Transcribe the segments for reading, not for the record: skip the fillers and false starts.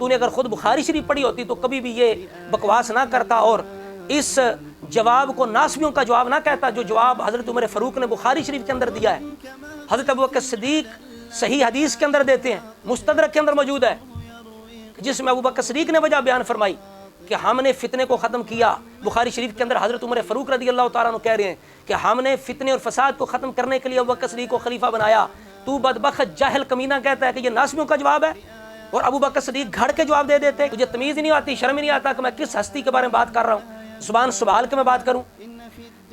تو نے اگر خود بخاری شریف پڑھی ہوتی تو کبھی بھی یہ بکواس نہ کرتا اور اس جواب کو ناسبیوں کا جواب نہ کہتا جو جواب حضرت عمر فاروق نے بخاری شریف کے اندر دیا ہے، حضرت ابوبکر صدیق صحیح حدیث کے اندر دیتے ہیں، مستدرک کے اندر موجود ہے، جس میں ابوبکر صدیق نے وجہ بیان فرمائی کہ ہم نے فتنے کو ختم کیا۔ بخاری شریف کے اندر حضرت عمر فاروق رضی اللہ تعالیٰ عنہ کہہ رہے ہیں کہ ہم نے فتنے اور فساد کو ختم کرنے کے لیے ابوبکر صدیق کو خلیفہ بنایا۔ تو بدبخت جاہل کمینہ کہتا ہے کہ یہ ناسبیوں کا جواب ہے، اور ابوبکر صدیق گھڑ کے جواب دے دیتے۔ تجھے تمیز ہی نہیں آتی، شرم ہی نہیں آتا کہ میں کس ہستی کے بارے میں بات کر رہا ہوں، زبان سنبھال کے میں بات کروں۔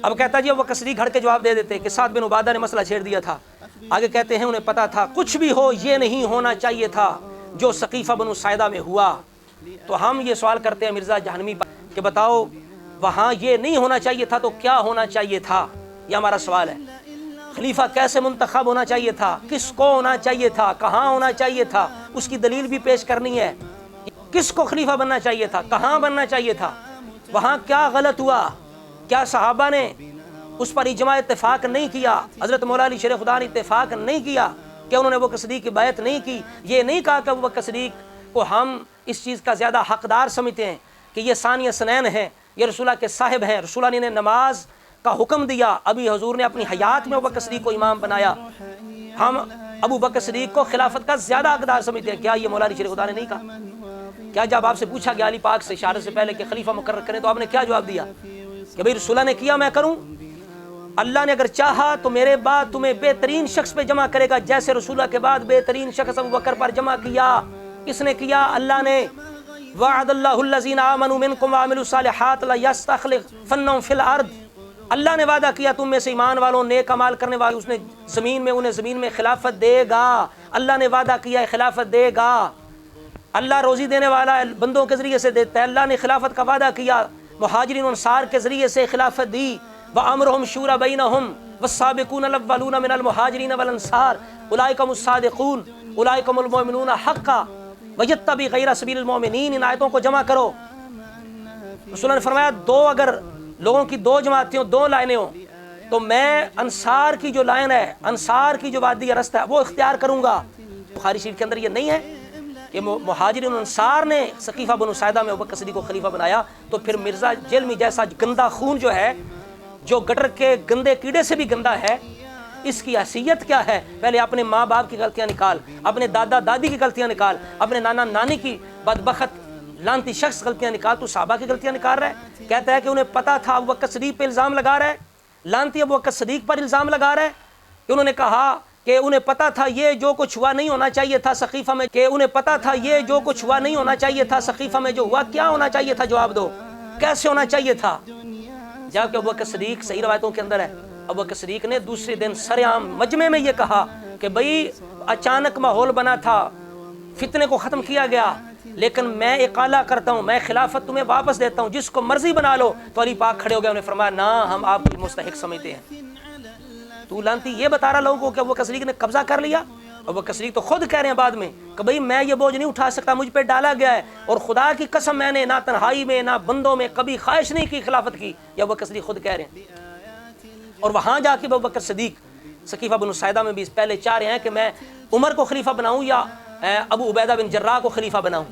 اب کہتا جی ابوبکر صدیق گھڑ کے جواب دے دیتے کہ سعد بن عبادہ نے مسئلہ چھیڑ دیا تھا۔ آگے کہتے ہیں انہیں پتا تھا کچھ بھی ہو یہ نہیں ہونا چاہیے تھا جو سقیفہ بنو ساعدہ میں ہوا۔ تو ہم یہ سوال کرتے ہیں مرزا جہنمی کہ بتاؤ وہاں یہ نہیں ہونا چاہیے تھا تو کیا ہونا چاہیے تھا؟ یہ ہمارا سوال ہے۔ خلیفہ کیسے منتخب ہونا چاہیے تھا، کس کو ہونا چاہیے تھا، کہاں ہونا چاہیے تھا، اس کی دلیل بھی پیش کرنی ہے۔ کس کو خلیفہ بننا چاہیے تھا، کہاں بننا چاہیے تھا، وہاں کیا غلط ہوا، کیا صحابہ نے اس پر اجماع اتفاق نہیں کیا، حضرت مولا علی شیر خدا نے اتفاق نہیں کیا کہ انہوں نے ابوبکر صدیق کی بیعت نہیں کی، یہ نہیں کہا کہ ابوبکر صدیق کو ہم اس چیز کا زیادہ حقدار سمجھتے ہیں کہ یہ ثانی اثنین ہیں، یہ رسول اللہ کے صاحب ہیں، رسول اللہ نے نماز کا حکم دیا، ابھی حضور نے اپنی حیات میں ابوبکر صدیق کو امام بنایا، ہم ابوبکر صدیق کو خلافت کا زیادہ حقدار سمجھتے ہیں۔ کیا یہ مولا علی شیر خدا نے نہیں کہا؟ کیا جب آپ سے پوچھا گیا علی پاک سے اشارے سے پہلے کہ خلیفہ مقرر کریں تو آپ نے کیا جواب دیا کہ بھئی رسول اللہ نے کیا میں کروں، اللہ نے اگر چاہا تو میرے بعد تمہیں بہترین شخص پہ جمع کرے گا، جیسے رسول اللہ کے بعد بہترین شخص ابوبکر پر جمع کیا۔ کس نے کیا؟ اللہ نے۔ وعد اللہ الذین آمنوا منکم وعملوا الصالحات لیستخلفنہم فی الارض، اللہ نے وعدہ کیا تم میں سے ایمان والوں نیک اعمال کرنے والے اس نے انہیں زمین میں خلافت دے گا۔ اللہ نے وعدہ کیا ہے خلافت دے گا، اللہ روزی دینے والا ہے، بندوں کے ذریعے سے دیتا ہے، اللہ نے خلافت کا وعدہ کیا، مہاجرین و انصار کے ذریعے سے خلافت دی۔ وَأَمْرُهُمْ شُورَ بَيْنَهُمْ وَالسَّابِقُونَ الْأَوَّلُونَ مِنَ الْمُهَاجِرِينَ وَالْأَنصَارِ أُولَٰئِكَ هُمُ الصَّادِقُونَ أُولَٰئِكَ هُمُ الْمُؤْمِنُونَ حَقًّا وَيَتَّبِعْ غَيْرَ سَبِيلِ الْمُؤْمِنِينَ۔ ان آیتوں کو جمع کرو۔ رسول اللہ نے فرمایا دو اگر لوگوں کی دو جماعتیں ہوں، دو لائنیں ہوں، تو میں انصار کی جو لائن ہے، انصار کی جو وادی رستہ ہے وہ اختیار کروں گا۔ بخاری شریف کے اندر یہ نہیں ہے کہ مہاجرین انصار نے سقیفہ بنو ساعدہ میں ابوبکر صدیق کو خلیفہ بنایا، تو پھر مرزا جہلمی جیسا گندا خون جو ہے، جو گٹر کے گندے کیڑے سے بھی گندا ہے، اس کی حیثیت کیا ہے؟ پہلے اپنے ماں باپ کی غلطیاں نکال، اپنے دادا دادی کی غلطیاں نکال، اپنے نانا نانی کی بدبخت لانتی شخص غلطیاں نکال، تو صحابہ کی غلطیاں نکال رہا ہے۔ کہتا ہے کہ انہیں پتا تھا، ابوبکر صدیق پہ الزام لگا رہا ہے، لانتی ابوبکر صدیق پر الزام لگا رہا ہے کہ انہوں نے کہا کہ انہیں پتا تھا یہ جو کچھ ہوا نہیں ہونا چاہیے تھا سقیفہ میں، کہ انہیں پتا تھا یہ جو کچھ ہوا نہیں ہونا چاہیے تھا سقیفہ میں، جو ہوا کیا ہونا چاہیے تھا، جواب دو کیسے ہونا چاہیے تھا؟ جبکہ ابوبکر صدیق صحیح روایتوں کے اندر ہے، ابوبکر صدیق نے دوسرے دن سرعام مجمع میں یہ کہا کہ بھئی اچانک ماحول بنا تھا، فتنے کو ختم کیا گیا، لیکن میں اقالہ کرتا ہوں، میں خلافت تمہیں واپس دیتا ہوں، جس کو مرضی بنا لو۔ تو علی پاک کھڑے ہو گئے، انہیں فرمایا نہ، ہم آپ کی مستحق سمجھتے ہیں۔ تو لانتی یہ بتا رہا لوگوں کو کہ ابوبکر صدیق نے قبضہ کر لیا۔ ابوبکر صدیق تو خود کہہ رہے ہیں بعد میں کہ بھئی میں یہ بوجھ نہیں اٹھا سکتا، مجھ پہ ڈالا گیا ہے، اور خدا کی قسم میں نے نہ تنہائی میں نہ بندوں میں کبھی خواہش نہیں کی خلافت کی۔ یہ ابوبکر صدیق خود کہہ رہے ہیں۔ اور وہاں جا کے ابوبکر صدیق سقیفہ بنو ساعدہ میں بھی پہلے چاہ رہے ہیں کہ میں عمر کو خلیفہ بناؤں یا ابو عبیدہ بن جراح کو خلیفہ بناؤں،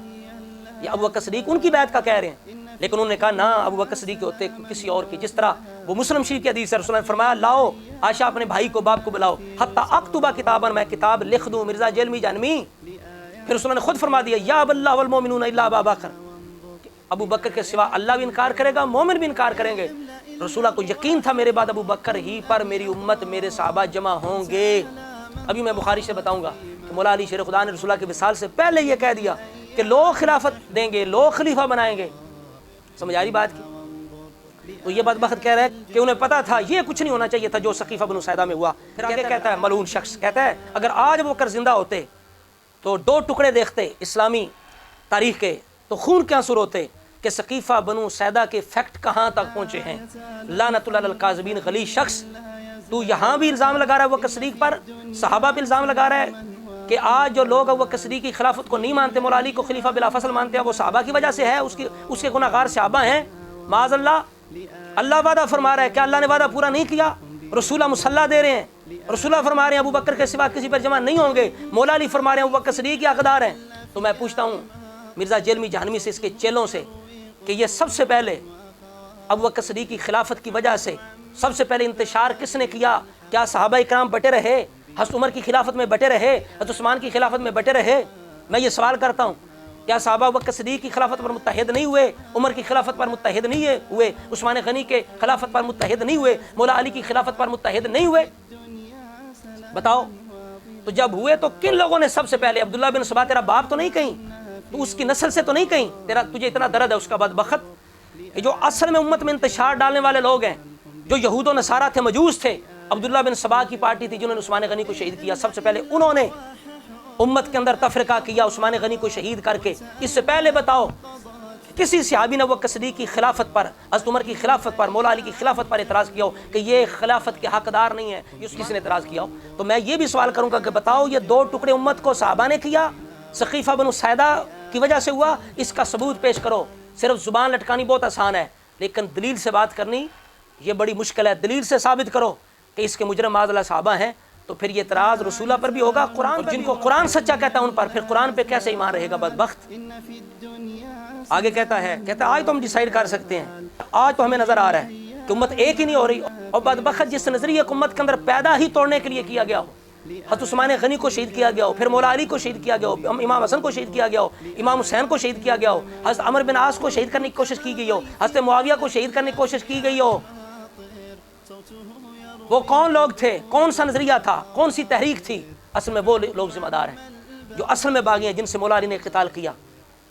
یا ابوبکر صدیق ان کی بیعت کا کہہ رہے ہیں، لیکن انہوں نے کہا نہ، ابوبکر صدیق کے ہوتے کسی اور کی، جس طرح وہ مسلم شریف کی حدیث ہے، رسول اللہ نے فرمایا لاؤ عائشہ اپنے بھائی کو، باپ کو بلاؤ، حتی اکتبہ کتابا، میں کتاب لکھ دوں مرزا جہلمی جہنمی۔ پھر رسول اللہ نے خود فرما دیا یا اب اللہ والمومنون الا ابا بکر، ابو بکر کے سوا اللہ بھی انکار کرے گا، مومن بھی انکار کریں گے۔ رسول اللہ کو یقین تھا میرے بعد ابو بکر ہی پر میری امت، میرے صحابہ جمع ہوں گے۔ ابھی میں بخاری سے بتاؤں گا کہ مولا علی شیر خدا نے رسول اللہ کے وصال سے پہلے یہ کہہ دیا کہ لوگ خلافت دیں گے، لوگ خلیفہ بنائیں گے۔ سمجھ آ رہی بات کی؟ تو یہ بدبخت کہہ رہا ہے کہ انہیں پتا تھا یہ کچھ نہیں ہونا چاہیے تھا جو سقیفہ بنو ساعدہ میں ہوا۔ پھر آگے کہتا ہے ملعون شخص، کہتا ہے اگر آج ابو بکر زندہ ہوتے تو دو ٹکڑے دیکھتے اسلامی تاریخ کے، تو خون کے آنسر ہوتے کہ سقیفہ بنو ساعدہ کے فیکٹ کہاں تک پہنچے ہیں۔ لعنت اللہ علی الکاذبین، غلیظ شخص، تو یہاں بھی الزام لگا رہا ہے ابو بکر صدیق پر، صحابہ پہ الزام لگا رہا ہے کہ آج جو لوگ ابو بکر صدیق کی خلافت کو نہیں مانتے، مولا علی کو خلیفہ بلا فصل مانتے ہیں، وہ صحابہ کی وجہ سے ہے، اس کے گناہ گار صحابہ ہیں۔ معاذ اللہ، اللہ وعدہ فرما رہا ہے کہ اللہ نے وعدہ پورا نہیں کیا، رسول اللہ مصلح دے رہے ہیں، رسول اللہ فرما رہے ہیں ابو بکر کے سوا کسی پر جمع نہیں ہوں گے، مولا علی فرما رہے ہیں ابو بکر صدیق کے حقدار ہیں۔ تو میں پوچھتا ہوں مرزا جہلمی جہنمی سے، اس کے چیلوں سے، کہ یہ سب سے پہلے ابو بکر صدیق کی خلافت کی وجہ سے سب سے پہلے انتشار کس نے کیا؟ کیا صحابہ اکرام بٹے رہے؟ حضرت عمر کی خلافت میں بٹے رہے؟ حضرت عثمان کی خلافت میں بٹے رہے؟ میں یہ سوال کرتا ہوں، کیا صحابہ ابو بکر صدیق کی خلافت پر متحد نہیں ہوئے؟ عمر کی خلافت پر متحد نہیں ہوئے؟ عثمان غنی کے خلافت پر متحد نہیں ہوئے؟ مولا علی کی خلافت پر متحد نہیں ہوئے؟ بتاؤ۔ تو جب ہوئے تو کن لوگوں نے سب سے پہلے؟ عبداللہ بن سبا تیرا باپ تو نہیں کہیں؟ تو اس کی نسل سے تو نہیں کہیں؟ تجھے اتنا درد ہے اس کا بدبخت؟ جو اصل میں امت میں انتشار ڈالنے والے لوگ ہیں، جو یہود و نصارہ تھے، مجوس تھے، عبداللہ بن سبا کی پارٹی تھی جنہوں نے عثمان غنی کو شہید کیا، سب سے پہلے انہوں نے امت کے اندر تفرقہ کیا عثمان غنی کو شہید کر کے۔ اس سے پہلے بتاؤ کسی صحابی نے ابو بکر صدیق کی خلافت پر، حضرت عمر کی خلافت پر، مولا علی کی خلافت پر اعتراض کیا ہو کہ یہ خلافت کے حقدار نہیں ہے، یہ کسی نے اعتراض کیا ہو؟ تو میں یہ بھی سوال کروں گا کہ بتاؤ یہ دو ٹکڑے امت کو صحابہ نے کیا، سقیفہ بنو سعدہ کی وجہ سے ہوا؟ اس کا ثبوت پیش کرو۔ صرف زبان لٹکانی بہت آسان ہے، لیکن دلیل سے بات کرنی یہ بڑی مشکل ہے۔ دلیل سے ثابت کرو کہ اس کے مجرم معاذ اللہ صحابہ ہیں، تو پھر یہ اعتراض رسولہ پر بھی ہوگا، قرآن پر، جن کو قرآن سچا کہتا ہے ان پر پھر قرآن پہ کیسے ایمان رہے گا بدبخت؟ آگے کہتا ہے آج تو ہم ڈیسائیڈ کر سکتے ہیں، آج تو ہمیں نظر آ رہا ہے کہ امت ایک ہی نہیں ہو رہی، اور بدبخت جس نظریے کو امت کے اندر پیدا ہی توڑنے کے لیے کیا گیا ہو، حضرت عثمان غنی کو شہید کیا گیا ہو، پھر مولا علی کو شہید کیا گیا ہو، امام حسن کو شہید کیا گیا ہو، امام حسین کو شہید کیا گیا ہو، حضرت عمر بن عاص کو شہید کرنے کی کوشش کی گئی ہو، حضرت معاویہ کو شہید کرنے کی کوشش کی گئی ہو۔ وہ کون لوگ تھے؟ کون سا نظریہ تھا؟ کون سی تحریک تھی؟ اصل میں وہ لوگ ذمہ دار ہیں جو اصل میں باغی ہیں، جن سے مولا علی نے قتال کیا۔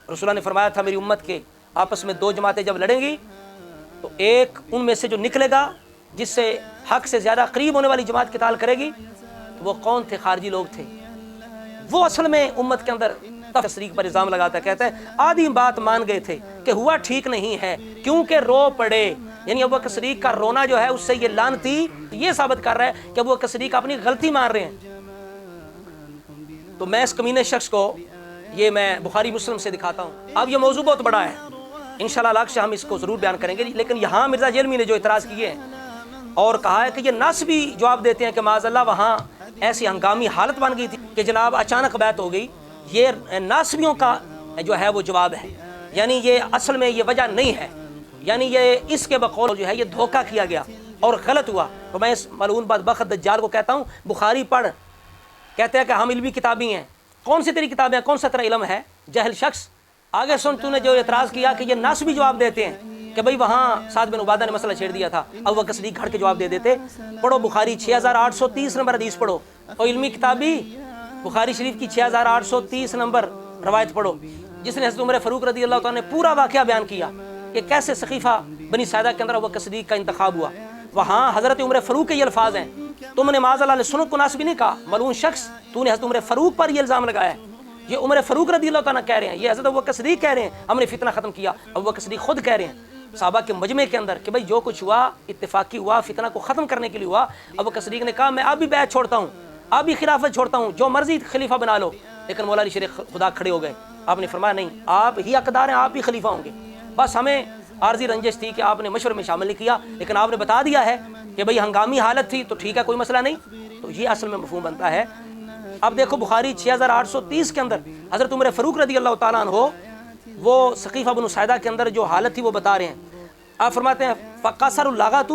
رسول اللہ نے فرمایا تھا میری امت کے آپس میں دو جماعتیں جب لڑیں گی تو ایک ان میں سے جو نکلے گا جس سے حق سے زیادہ قریب ہونے والی جماعت قتال کرے گی، تو وہ کون تھے؟ خارجی لوگ تھے۔ وہ اصل میں امت کے اندر تفریق پر الزام لگاتا ہے، کہتا ہے آدھی بات مان گئے تھے کہ ہوا ٹھیک نہیں ہے کیونکہ رو پڑے، یعنی ابو بکر صدیق کا رونا جو ہے اس سے یہ لعنتی یہ ثابت کر رہا ہے کہ ابو بکر صدیق اپنی غلطی مان رہے ہیں۔ تو میں اس کمینے شخص کو یہ میں بخاری مسلم سے دکھاتا ہوں۔ اب یہ موضوع بہت بڑا ہے، انشاءاللہ الگ سے ہم اس کو ضرور بیان کریں گے، لیکن یہاں مرزا جہلمی نے جو اعتراض کیے ہیں اور کہا ہے کہ یہ نص بھی جواب دیتے ہیں کہ معاذ اللہ وہاں ایسی ہنگامی حالت بن گئی تھی کہ جناب اچانک بیعت ہو گئی، یہ ناصبیوں کا جو ہے وہ جواب ہے، یعنی یہ اصل میں یہ وجہ نہیں ہے، یعنی یہ اس کے بقول جو ہے یہ دھوکہ کیا گیا اور غلط ہوا۔ تو میں اس ملعون بدبخت دجال کو کہتا ہوں بخاری پڑھ، کہتے ہیں کہ ہم علمی کتابی ہیں۔ کون سی تیری کتابیں ہیں؟ کون سا تیرا علم ہے جاہل شخص؟ آگے سن، تو نے جو اعتراض کیا کہ یہ نص بھی جواب دیتے ہیں کہ بھئی وہاں سعد بن عبادہ نے مسئلہ چھیڑ دیا تھا، ابو بکر صدیق گھڑ کے جواب دے دیتے۔ پڑھو بخاری 6830 نمبر حدیث پڑھو، اور علمی کتابی بخاری شریف کی 6830 نمبر روایت پڑھو، جس نے حضرت عمر فاروق رضی اللہ تعالیٰ نے پورا واقعہ بیان کیا کہ کیسے سقیفہ بنی سعدہ کے اندر ابو بکر صدیق کا انتخاب ہوا۔ وہاں حضرت عمر فاروق کے یہ الفاظ ہیں، تم نے معاذ اللہ سنت کو ناسب نہیں کہا، ملعون شخص تو نے حضرت عمر فاروق پر یہ الزام لگایا ہے۔ یہ عمر فاروق رضی اللہ تعالیٰ کہہ رہے ہیں، یہ حضرت ابو بکر صدیق کہہ رہے ہیں ہم نے فتنہ ختم کیا۔ ابو بکر صدیق خود کہہ رہے ہیں صحابہ کے مجمع کے اندر کہ بھئی جو کچھ ہوا اتفاقی ہوا، فتنہ کو ختم کرنے کے لیے ہوا۔ ابو بکر صدیق نے کہا میں اب بھی بیعت چھوڑتا ہوں، اب بھی خلافت چھوڑتا ہوں، جو مرضی خلیفہ بنا لو۔ لیکن مولا علی شیر خدا کھڑے ہو گئے، آپ نے فرمایا نہیں، آپ ہی حقدار ہیں، آپ ہی خلیفہ ہوں گے۔ بس ہمیں عارضی رنجش تھی کہ آپ نے مشورے میں شامل نہیں کیا، لیکن آپ نے بتا دیا ہے کہ بھئی ہنگامی حالت تھی تو ٹھیک ہے، کوئی مسئلہ نہیں۔ تو یہ اصل میں مفہوم بنتا ہے۔ اب دیکھو بخاری 6830 کے اندر حضرت عمر فاروق رضی اللہ تعالیٰ عنہ وہ سقیفہ بن سعدہ کے اندر جو حالت تھی وہ بتا رہے ہیں۔ آپ فرماتے ہیں فقصر اللغۃ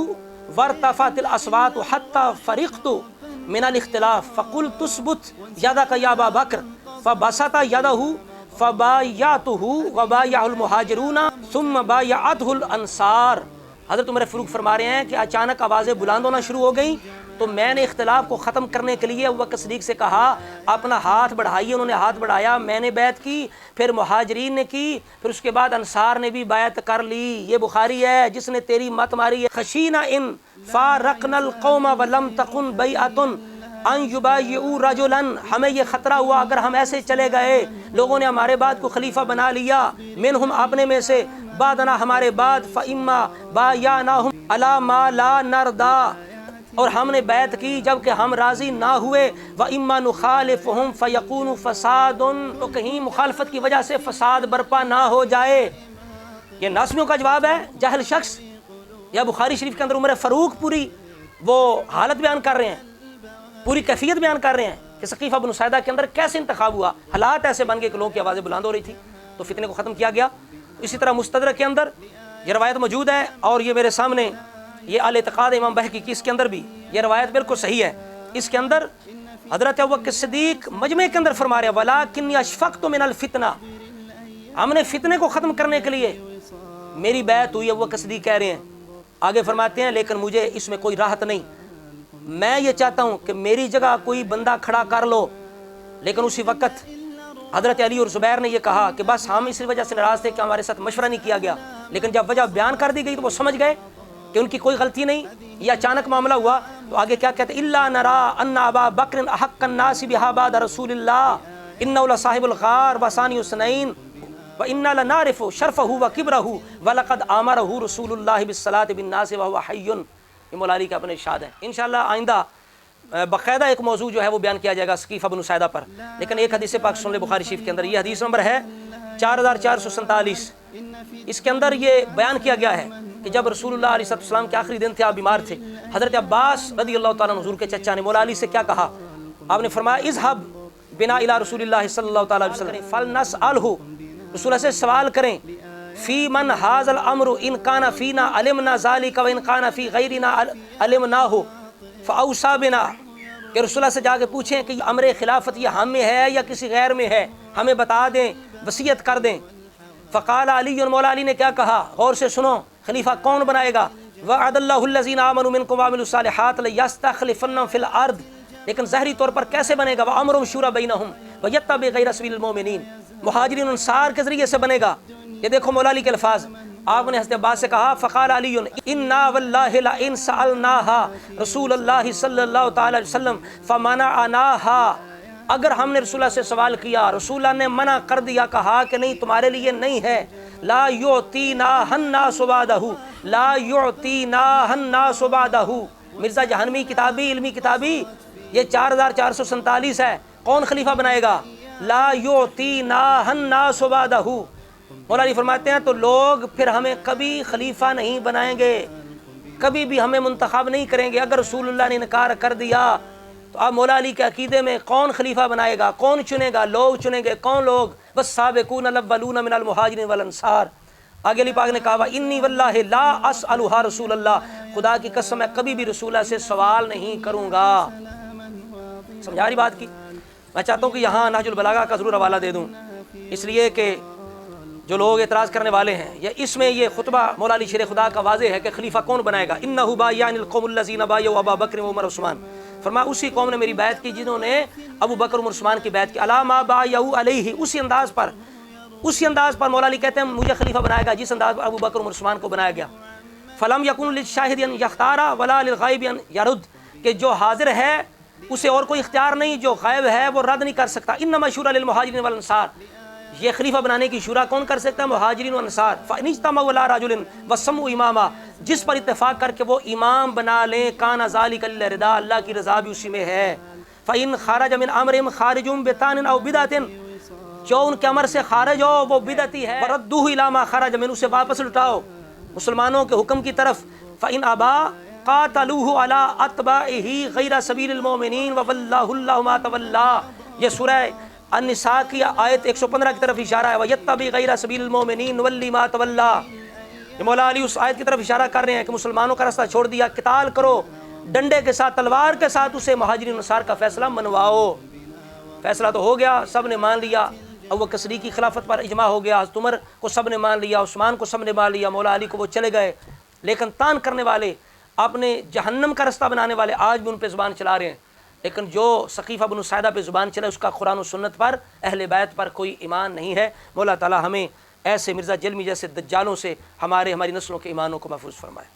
وارتفعت الاصوات حتى فرقت من الاختلاف فقلت اثبت يدك يا ابا بکر فبسط يده فبايعته وبايع المهاجرون ثم بايعته الانصار۔ حضرت عمر فاروق فرما رہے ہیں کہ اچانک آوازیں بلند ہونا شروع ہو گئیں تو میں نے اختلاف کو ختم کرنے کے لیے ابو بکر صدیق سے کہا اپنا ہاتھ بڑھائیے، انہوں نے ہاتھ بڑھایا، میں نے بیعت کی، پھر مہاجرین نے کی، پھر اس کے بعد انصار نے بھی بیعت کر لی۔ یہ بخاری ہے جس نے تیری مت ماری ہے۔ خشینا ان فارقنا القوم ولم تکن بیعۃ ان یبایعوا رجلا، ہمیں یہ خطرہ ہوا اگر ہم ایسے چلے گئے، لوگوں نے ہمارے بعد کو خلیفہ بنا لیا، منہم اپنے میں سے، بعدنا ہمارے بعد، فاما بایعناہم علی ما لا نرضی، اور ہم نے بیعت کی جب کہ ہم راضی نہ ہوئے، وَإِمَّا نُخَالِفُهُمْ فَيَكُونُ فَسَادٌ، تو کہیں مخالفت کی وجہ سے فساد برپا نہ ہو جائے۔ یہ ناصبیوں کا جواب ہے، جاہل شخص۔ یا بخاری شریف کے اندر عمر فاروق پوری وہ حالت بیان کر رہے ہیں، پوری کیفیت بیان کر رہے ہیں کہ سقیفہ بن سعدہ کے اندر کیسے انتخاب ہوا، حالات ایسے بن گئے کہ لوگوں کی آوازیں بلند ہو رہی تھی۔ تو فتنے کو ختم کیا گیا۔ اسی طرح مستدرک کے اندر یہ روایت موجود ہے، اور یہ میرے سامنے یہ الاعتقاد امام بہقی کی، اس کے اندر بھی یہ روایت بالکل صحیح ہے۔ اس کے اندر حضرت ابوبکر صدیق مجمع کے اندر فرما رہے ہیں وَلَٰكِنِّي أَشْفَقْتُ مِنَ الْفِتْنَةِ، ہم نے فتنے کو ختم کرنے کے لیے میری بیعت ہوئی۔ ابوبکر صدیق کہہ رہے ہیں، آگے فرماتے ہیں لیکن مجھے اس میں کوئی راحت نہیں، میں یہ چاہتا ہوں کہ میری جگہ کوئی بندہ کھڑا کر لو۔ لیکن اسی وقت حضرت علی اور زبیر نے یہ کہا کہ بس ہم اس وجہ سے ناراض تھے کہ ہمارے ساتھ مشورہ نہیں کیا گیا، لیکن جب وجہ بیان کر دی گئی تو وہ سمجھ گئے کہ ان کی کوئی غلطی نہیں، یہ اچانک معاملہ ہوا۔ تو آگے کیا کہتے ہیں الا نرا ان ابا بکر احق الناس بها بعد رسول اللہ انه لصاحب الغار وثانی اثنین وانا لنعرف شرفه وكبره ولقد امره رسول اللہ بالصلاة بالناس وهو حي۔ یہ مولا علی کا اپنے ارشاد ہے۔ انشاءاللہ آئندہ باقاعدہ ایک موضوع جو ہے وہ بیان کیا جائے گا ثقیفہ بن اسیدہ پر، لیکن ایک حدیث پاک سن لے بخاری شریف کے اندر، یہ حدیث نمبر ہے 4447۔ اس کے اندر یہ بیان کیا گیا ہے کہ جب رسول اللہ علیہ السلام کے آخری دن تھے، آپ بیمار تھے، حضرت عباس رضی اللہ تعالیٰ عنہ حضور کے چچا نے مولا علی سے کیا کہا؟ آپ نے فرمایا اذهب بنا الی رسول اللہ صلی اللہ تعالیٰ علیہ وسلم فلنسألہ، رسول اللہ سے سوال کریں فی من ھذا الامر ان کان فینا علمنا ذلک وان کان فی غیرنا علمناہ فاوصی بنا، کہ رسول اللہ سے جا کے پوچھیں کہ امر خلافت یہ ہم میں ہے یا کسی غیر میں ہے، ہمیں بتا دیں، وصیت کر دیں۔ فقال علی، مولا علی نے کیا کہا؟ غور سے سنو، خلیفہ کون بنائے گا؟ وعد اللہ الذین آمنوا منکم وعملوا الصالحات لیستخلفنہم فی الارض، لیکن ظاہری طور پر کیسے بنے گا؟ وامرهم شورى بینہم ویتبع غیر سبیل المؤمنین، مہاجرین انصار کے ذریعے سے بنے گا۔ یہ دیکھو مولا علی کے الفاظ، آپ نے حضرت عباس سے کہا فقال علی انا واللہ لئن سألناها رسول اللہ صلی اللہ تعالی علیہ وسلم فمنعناها، اگر ہم نے رسول اللہ سے سوال کیا، رسول اللہ نے منع کر دیا، کہا کہ نہیں تمہارے لیے نہیں ہے، لا یعطیناها الناس بعدہ، لا یعطیناها الناس بعدہ۔ مرزا جہنمی کتابی، علمی کتابی، یہ 4447 ہے۔ کون خلیفہ بنائے گا؟ لا یعطیناها الناس بعدہ۔ مولا علی فرماتے ہیں تو لوگ پھر ہمیں کبھی خلیفہ نہیں بنائیں گے، کبھی بھی ہمیں منتخب نہیں کریں گے۔ اگر رسول اللہ نے انکار کر دیا تو اب مولا علی کے عقیدے میں کون خلیفہ بنائے گا؟ کون چنے گا؟ لوگ چنیں گے۔ کون لوگ؟ والسابقون الاولون من المہاجرین والانصار۔ آگے علی پاک نے کہا انی واللہ لا اسألها رسول اللہ، خدا کی قسم میں کبھی بھی رسول اللہ سے سوال نہیں کروں گا۔ سمجھا رہی بات کی؟ میں چاہتا ہوں کہ یہاں نہج البلاغہ کا ضرور حوالہ دے دوں، اس لیے کہ جو لوگ اعتراض کرنے والے ہیں، یا اس میں یہ خطبہ مولا علی شیر خدا کا واضح ہے کہ خلیفہ کون بنائے گا۔ انہ بایعن القوم الذین بایعوا ابا بکر و عمر عثمان، فرمایا اسی قوم نے میری بیعت کی جنہوں نے ابو بکر عمر عثمان کی بیعت کی۔ علی ما بایعوا علیہ، اسی انداز پر مولا علی کہتے ہیں مجھے خلیفہ بنائے گا جس انداز پر ابو بکر عمر عثمان کو بنایا گیا۔ فلم یکن للشاہد ان یختار ولا للغائب ان یرد، کہ جو حاضر ہے اسے اور کوئی اختیار نہیں، جو غائب ہے وہ رد نہیں کر سکتا۔ انما شورى للمہاجرین والانصار، یہ خلیفہ بنانے کی شورا کون کر سکتا ہے؟ مہاجرین و انصار۔ فإن اجتمعوا علی رجل وسموا اماما، جس پر اتفاق کر کے وہ امام بنا لیں، کان ذلک للرضا، اللہ کی رضا بھی اسی میں ہے۔ فإن خرج من امرهم خارج بطان او بدعت، جو ان کے امر سے خارج ہو وہ بدعتی ہے، فردوه الی ما خرج من، اسے واپس لٹاؤ مسلمانوں کے حکم کی طرف۔ فإن ابا قاتلوه علی اتباعه غیر سبیل المؤمنین وولہ اللہ ما تولی، یہ سورہ النساء کی آیت 115 کی طرف اشارہ ہے، وَيَتَّبِعْ غَيْرَ سَبِيلِ الْمُؤْمِنِينَ نُوَلِّهِ مَا تَوَلَّىٰ۔ یہ مولا علی اس آیت کی طرف اشارہ کر رہے ہیں کہ مسلمانوں کا راستہ چھوڑ دیا، قتال کرو ڈنڈے کے ساتھ، تلوار کے ساتھ، اسے مہاجرین انصار کا فیصلہ منواؤ۔ فیصلہ تو ہو گیا، سب نے مان لیا، ابوبکر صدیق کی خلافت پر اجماع ہو گیا، حضرت عمر کو سب نے مان لیا، عثمان کو سب نے مان لیا، مولا علی کو وہ چلے گئے۔ لیکن تان کرنے والے، اپنے جہنم کا راستہ بنانے والے آج بھی ان پہ زبان چلا رہے ہیں، لیکن جو ثقیفہ بن اسیدہ پہ زبان چلے اس کا قرآن و سنت پر، اہل بیت پر کوئی ایمان نہیں ہے۔ مولا تعالی ہمیں ایسے مرزا جہلمی جیسے دجالوں سے ہماری نسلوں کے ایمانوں کو محفوظ فرمائے۔